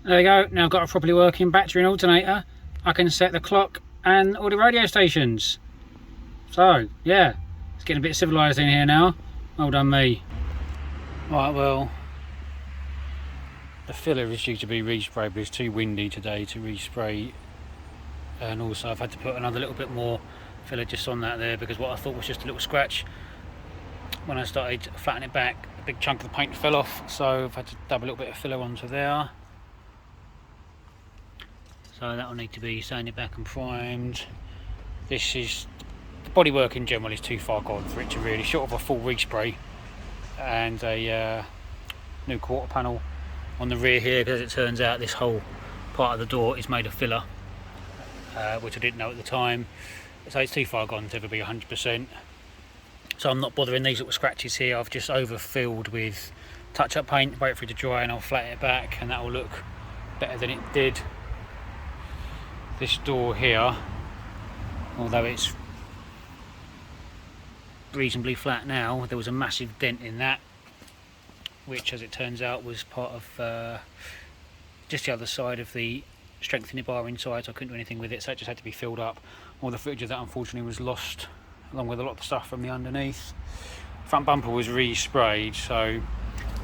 There we go. Now I've got a properly working battery and alternator. I can set the clock and all the radio stations. So yeah, it's getting a bit civilised in here now. Well done me. Right, well, the filler is due to be resprayed, but it's too windy today to respray, and also I've had to put another little bit more filler just on that there, because what I thought was just a little scratch, when I started flattening it back, a big chunk of the paint fell off, so I've had to dab a little bit of filler onto there. So that will need to be sanded back and primed. This is, the bodywork in general is too far gone for it to really, short of a full respray and a new quarter panel on the rear here, because it turns out this whole part of the door is made of filler, which I didn't know at the time. So it's too far gone to ever be 100%. So I'm not bothering these little scratches here. I've just overfilled with touch-up paint, wait for it to dry, and I'll flatten it back, and that will look better than it did. This door here, although it's reasonably flat now, there was a massive dent in that, which as it turns out was part of just the other side of the strengthening bar inside, so I couldn't do anything with it, so it just had to be filled up. All the footage of that unfortunately was lost, along with a lot of the stuff from the underneath. Front bumper was re-sprayed, so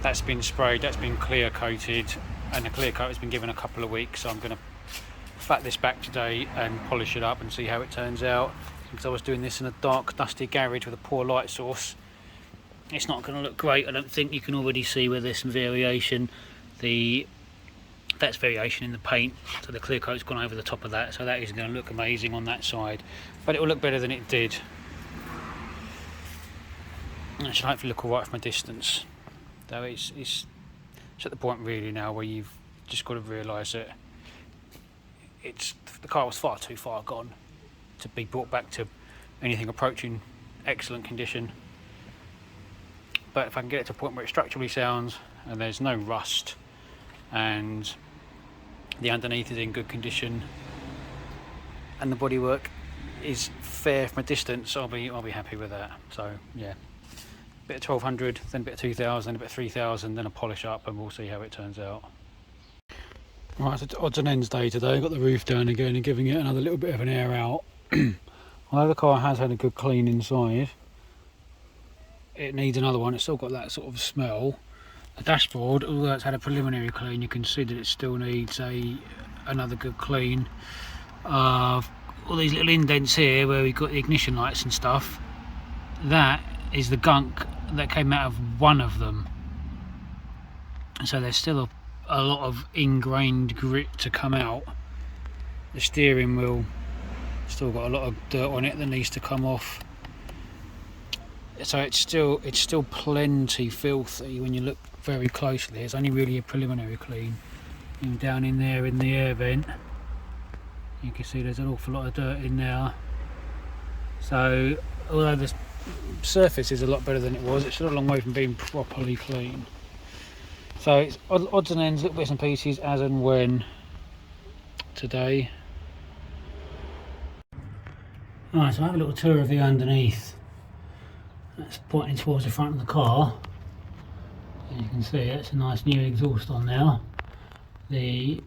that's been sprayed, that's been clear coated, and the clear coat has been given a couple of weeks, so I'm going to flat this back today and polish it up and see how it turns out, because I was doing this in a dark dusty garage with a poor light source. It's not going to look great. I don't think. You can already see where there's some variation. That's variation in the paint, so the clear coat's gone over the top of that, so that isn't going to look amazing on that side, but it will look better than it did. It should hopefully look alright from a distance, though it's at the point really now where you've just got to realise that the car was far too far gone to be brought back to anything approaching excellent condition. But if I can get it to a point where it structurally sounds and there's no rust and the underneath is in good condition and the bodywork is fair from a distance, I'll be happy with that. So yeah, a bit of 1200, then a bit of 2000, then a bit of 3000, then a polish up, and we'll see how it turns out. Right, it's odds and ends day today. I've got the roof down again and giving it another little bit of an air out. Although the car has had a good clean inside, it needs another one. It's still got that sort of smell. The dashboard, although it's had a preliminary clean, you can see that it still needs another good clean. All these little indents here where we've got the ignition lights and stuff, that is the gunk that came out of one of them. So there's still a lot of ingrained grit to come out. The steering wheel still got a lot of dirt on it that needs to come off. So it's still plenty filthy when you look very closely. It's only really a preliminary clean. And down in there in the air vent, you can see there's an awful lot of dirt in there. So although the surface is a lot better than it was, it's still a long way from being properly clean. So it's odds and ends, little bits and pieces as and when today. Alright, so I have a little tour of the underneath. That's pointing towards the front of the car. As you can see, it's a nice new exhaust on now. The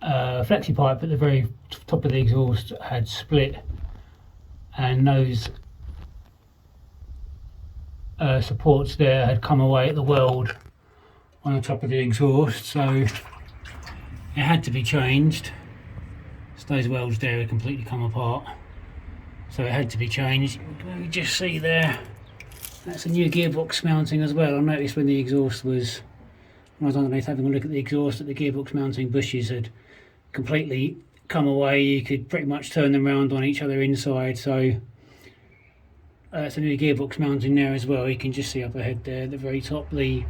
flexi pipe at the very top of the exhaust had split, and those supports there had come away at the weld on the top of the exhaust, so it had to be changed. So those welds there had completely come apart, so it had to be changed. You can just see there, that's a new gearbox mounting as well. I noticed when the exhaust was, when I was underneath having a look at the exhaust, that the gearbox mounting bushes had completely come away. You could pretty much turn them around on each other inside, so it's a new gearbox mounting there as well. You can just see up ahead there at the very top the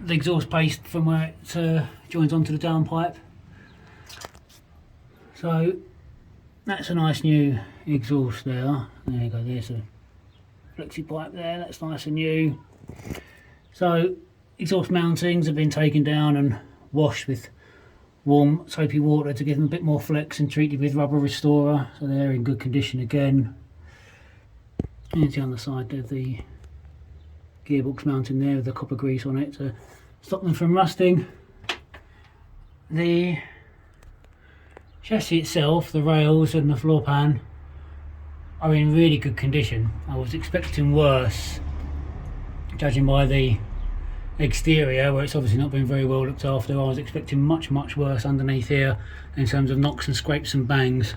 exhaust paste from where it joins onto the downpipe. So that's a nice new exhaust there. There you go, there's a flexi pipe there, that's nice and new. So exhaust mountings have been taken down and washed with warm soapy water to give them a bit more flex and treated with rubber restorer, so they're in good condition again. And the other side of the gearbox mounting there with the copper grease on it to stop them from rusting. The chassis itself, the rails and the floor pan are in really good condition. I was expecting worse, judging by the exterior, where it's obviously not been very well looked after. I was expecting much worse underneath here in terms of knocks and scrapes and bangs,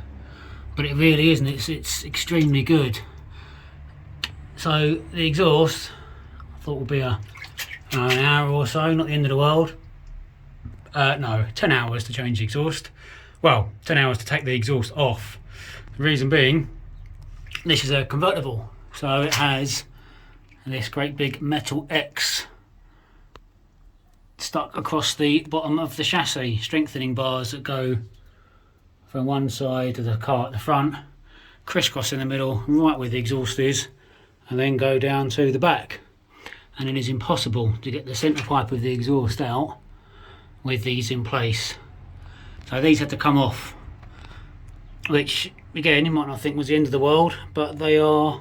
but it really isn't. It's extremely good. So the exhaust, I thought would be an hour or so, not the end of the world. No, 10 hours to change the exhaust. Well, 10 hours to take the exhaust off. The reason being, this is a convertible, so it has this great big metal X stuck across the bottom of the chassis, strengthening bars that go from one side of the car at the front, crisscross in the middle, right where the exhaust is, and then go down to the back. And it is impossible to get the centre pipe of the exhaust out with these in place. So these had to come off, which again you might not think was the end of the world, but they are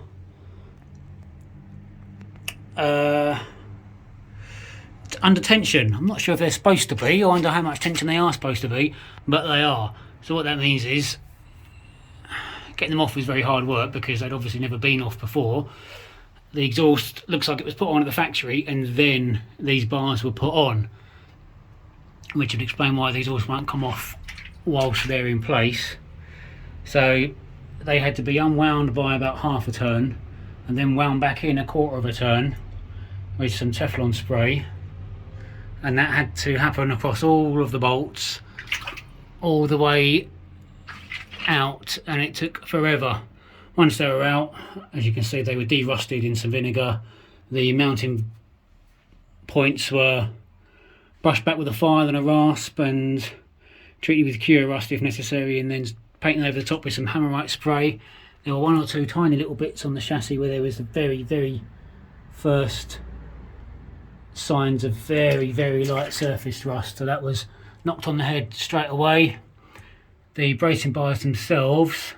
under tension. I'm not sure if they're supposed to be or under how much tension they are supposed to be, but they are. So what that means is getting them off is very hard work because they'd obviously never been off before. The exhaust looks like it was put on at the factory and then these bars were put on, which would explain why these exhausts won't come off whilst they're in place. So they had to be unwound by about half a turn and then wound back in a quarter of a turn with some Teflon spray, and that had to happen across all of the bolts all the way out, and it took forever. Once they were out, as you can see, they were de-rusted in some vinegar. The mounting points were brushed back with a file and a rasp and treated with cure rust if necessary, and then painted over the top with some hammerite spray. There were one or two tiny little bits on the chassis where there was the very first signs of very light surface rust, so that was knocked on the head straight away. The bracing bars themselves,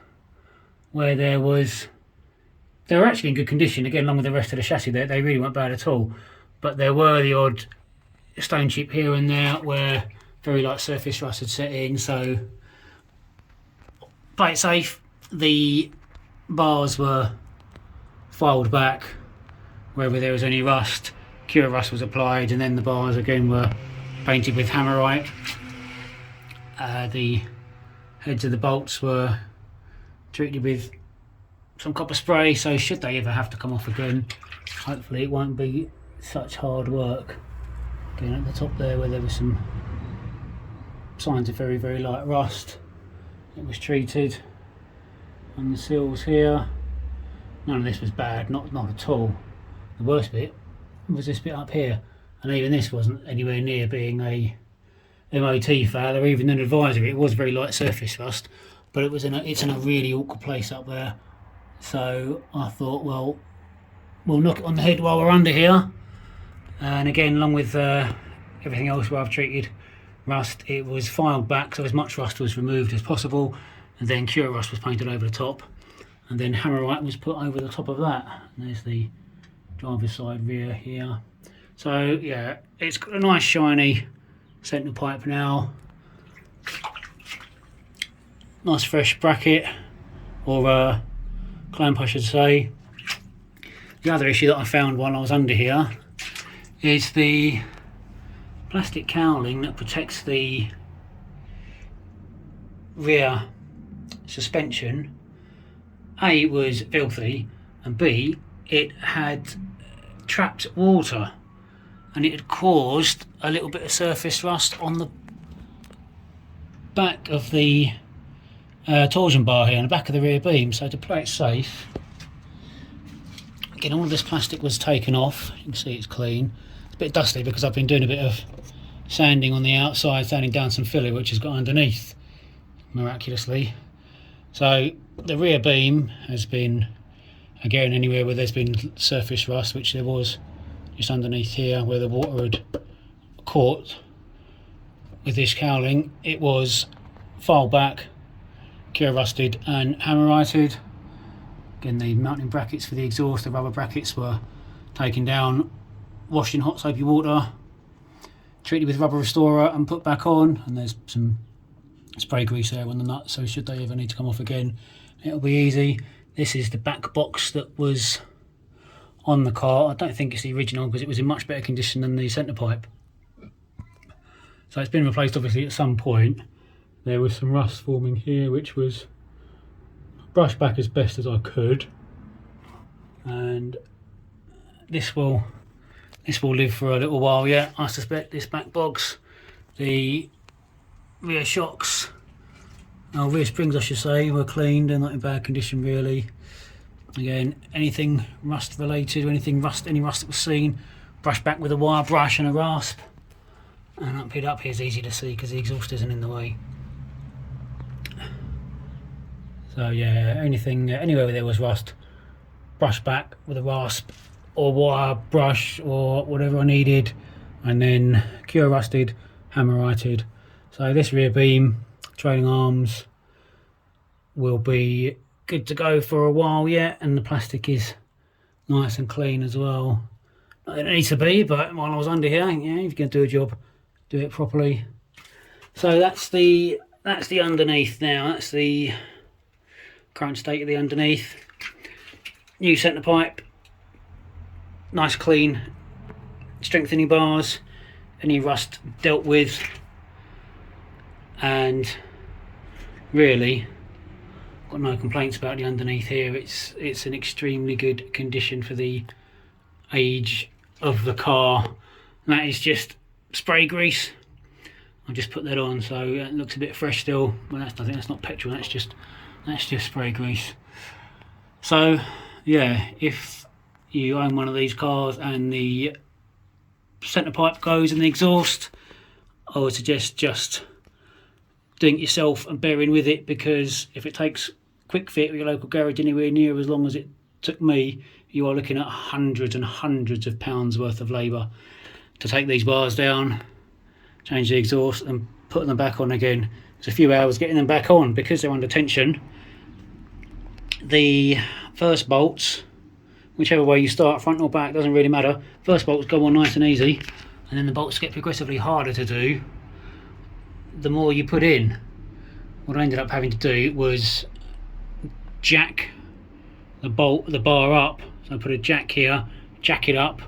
where they were actually in good condition, again along with the rest of the chassis, they really weren't bad at all, but there were the odd stone chip here and there where very light surface rust had set in. So play it safe, the bars were filed back wherever there was any rust, cure rust was applied, and then the bars again were painted with hammerite. The heads of the bolts were treated with some copper spray, so should they ever have to come off again, hopefully it won't be such hard work. Again, at the top there where there was some signs of very light rust, it was treated. On the seals here, none of this was bad, not at all. The worst bit was this bit up here, and even this wasn't anywhere near being a MOT fail or even an advisory. It was very light surface rust, but it's in a really awkward place up there. So I thought, well, we'll knock it on the head while we're under here. And again, along with everything else where I've treated rust, it was filed back so as much rust was removed as possible, and then cure rust was painted over the top, and then hammerite was put over the top of that. And there's the driver's side rear here. So yeah, it's got a nice shiny centre pipe now, nice fresh bracket, or clamp I should say. The other issue that I found while I was under here is the plastic cowling that protects the rear suspension. A, it was filthy, and B, it had trapped water and it had caused a little bit of surface rust on the back of the torsion bar here, on the back of the rear beam. So to play it safe, again, all of this plastic was taken off. You can see it's clean. It's a bit dusty because I've been doing a bit of sanding on the outside, sanding down some filler which has got underneath miraculously. So the rear beam has been, again, anywhere where there's been surface rust, which there was just underneath here where the water had caught with this cowling, it was filed back, cure rusted and hammerited. Again, the mounting brackets for the exhaust, the rubber brackets, were taken down, washed in hot soapy water, treated with rubber restorer and put back on, and there's some spray grease there on the nut, so should they ever need to come off again, it'll be easy. This is the back box that was on the car. I don't think it's the original because it was in much better condition than the centre pipe. So it's been replaced obviously at some point. There was some rust forming here which was brushed back as best as I could, and this will live for a little while yet, I suspect. This back box, the rear shocks, rear springs I should say, were cleaned. They're not in bad condition really. Again, anything rust related, or any rust that was seen, brushed back with a wire brush and a rasp. And up here is easy to see because the exhaust isn't in the way. So yeah, anywhere where there was rust, brush back with a rasp or wire brush or whatever I needed, and then cure rusted, hammer righted. So this rear beam, trailing arms will be good to go for a while yet, and the plastic is nice and clean as well. Not that it needs to be, but while I was under here, yeah, if you're going to do a job, do it properly. So that's the underneath now. That's the current state of the underneath. New centre pipe, nice clean strengthening bars, any rust dealt with, and really got no complaints about the underneath here. It's an extremely good condition for the age of the car. And that is just spray grease. I'll just put that on, so it looks a bit fresh still. Well, I think that's not petrol, that's just spray grease. So yeah, if you own one of these cars and the centre pipe goes in the exhaust, I would suggest just doing it yourself and bearing with it, because if it takes quick fit with your local garage anywhere near as long as it took me, you are looking at hundreds and hundreds of pounds worth of labour to take these bars down, change the exhaust and put them back on again. It's a few hours getting them back on because they're under tension. The first bolts, whichever way you start, front or back, doesn't really matter. First bolts go on nice and easy, and then the bolts get progressively harder to do the more you put in. What I ended up having to do was jack the bar up. So I put a jack here, jack it up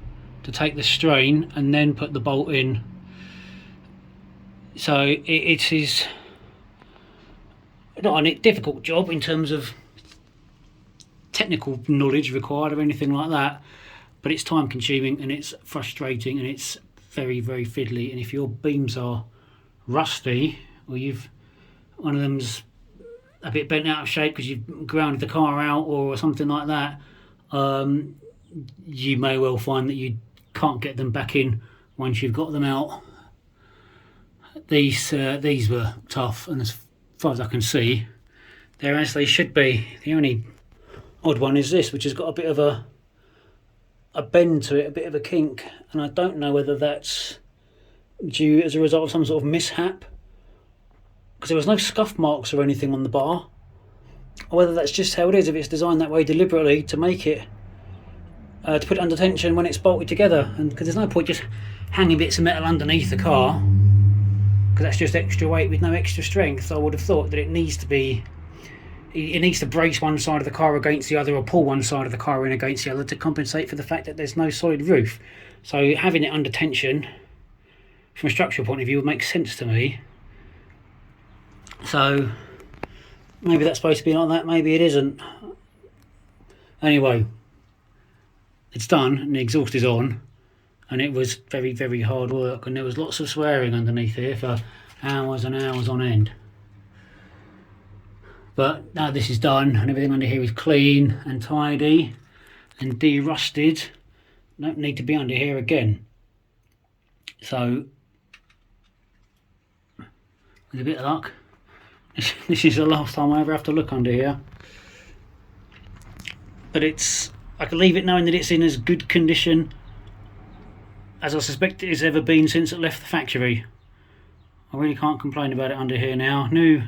to take the strain, and then put the bolt in. So it is not a difficult job in terms of technical knowledge required or anything like that, but it's time consuming and it's frustrating and it's very, very fiddly. And if your beams are rusty, or one of them's a bit bent out of shape because you've grounded the car out or something like that, you may well find that you can't get them back in once you've got them out. These were tough, and as far as I can see, they're as they should be. The only odd one is this, which has got a bit of a bend to it, a bit of a kink, and I don't know whether that's due as a result of some sort of mishap, because there was no scuff marks or anything on the bar, or whether that's just how it is, if it's designed that way deliberately to make it to put it under tension when it's bolted together. And because there's no point just hanging bits of metal underneath the car, because that's just extra weight with no extra strength. So I would have thought that it needs to brace one side of the car against the other, or pull one side of the car in against the other to compensate for the fact that there's no solid roof. So having it under tension from a structural point of view would make sense to me. So maybe that's supposed to be like that, maybe it isn't. Anyway, it's done and the exhaust is on, and it was very, very hard work, and there was lots of swearing underneath here for hours and hours on end. But now this is done and everything under here is clean and tidy and de-rusted. Don't need to be under here again. So with a bit of luck, this is the last time I ever have to look under here. But I can leave it knowing that it's in as good condition as I suspect it has ever been since it left the factory. I really can't complain about it under here now. New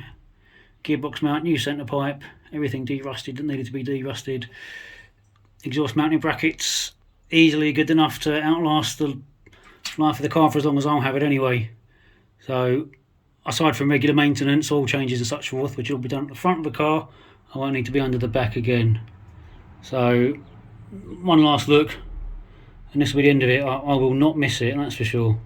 gearbox mount, new centre pipe, everything de-rusted that needed to be de-rusted. Exhaust mounting brackets easily good enough to outlast the life of the car for as long as I'll have it anyway. So aside from regular maintenance, oil changes and such forth, which will be done at the front of the car, I won't need to be under the back again. So one last look, and this will be the end of it. I will not miss it, that's for sure.